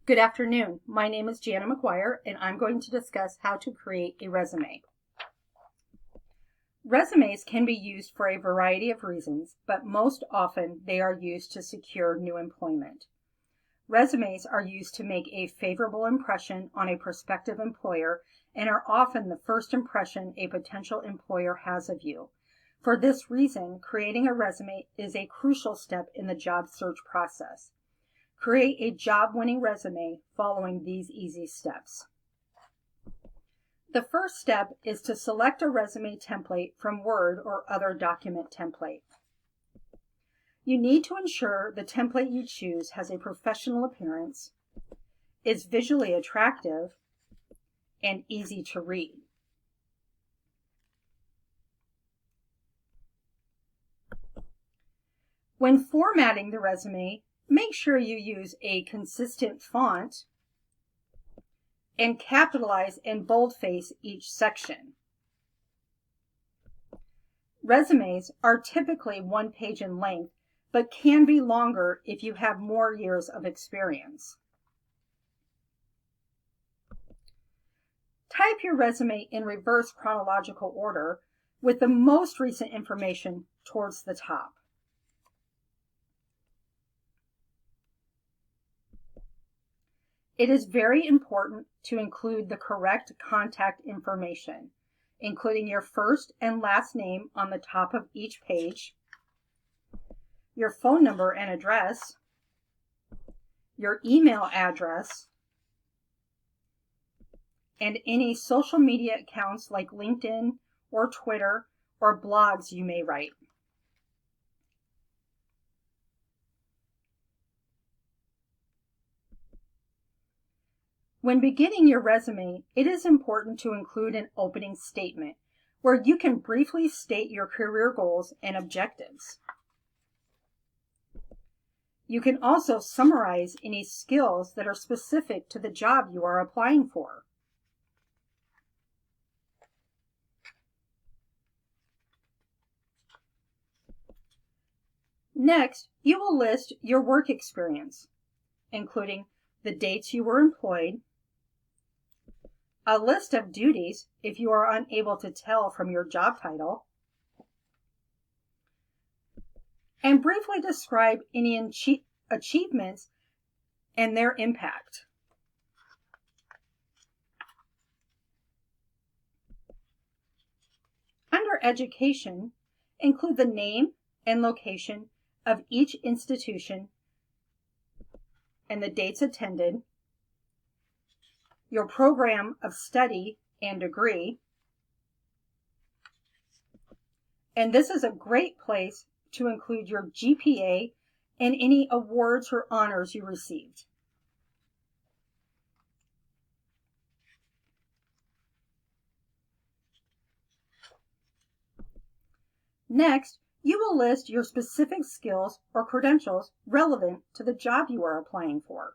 Good afternoon. My name is Jana McGuire, and I'm going to discuss how to create a resume. Resumes can be used for a variety of reasons, but most often they are used to secure new employment. Resumes are used to make a favorable impression on a prospective employer and are often the first impression a potential employer has of you. For this reason, creating a resume is a crucial step in the job search process. Create a job-winning resume following these easy steps. The first step is to select a resume template from Word or other document template. You need to ensure the template you choose has a professional appearance, is visually attractive, and easy to read. When formatting the resume, make sure you use a consistent font and capitalize and boldface each section. Resumes are typically 1 page in length, but can be longer if you have more years of experience. Type your resume in reverse chronological order with the most recent information towards the top. It is very important to include the correct contact information, including your first and last name on the top of each page, your phone number and address, your email address, and any social media accounts like LinkedIn or Twitter or blogs you may write. When beginning your resume, it is important to include an opening statement where you can briefly state your career goals and objectives. You can also summarize any skills that are specific to the job you are applying for. Next, you will list your work experience, including the dates you were employed, a list of duties if you are unable to tell from your job title, and briefly describe any achievements and their impact. Under education, include the name and location of each institution and the dates attended, your program of study and degree, and this is a great place to include your GPA and any awards or honors you received. Next, you will list your specific skills or credentials relevant to the job you are applying for.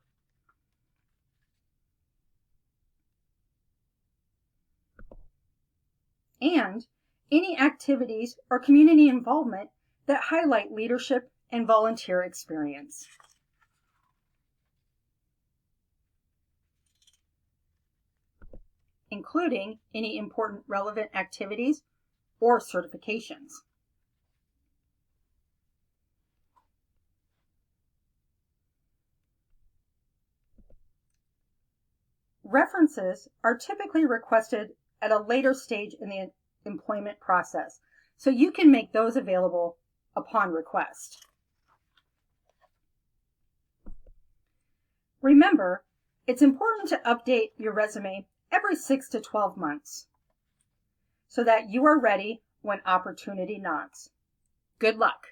And any activities or community involvement that highlight leadership and volunteer experience. Including any important relevant activities or certifications. References are typically requested at a later stage in the employment process, so you can make those available upon request. Remember, it's important to update your resume every 6 to 12 months so that you are ready when opportunity knocks. Good luck.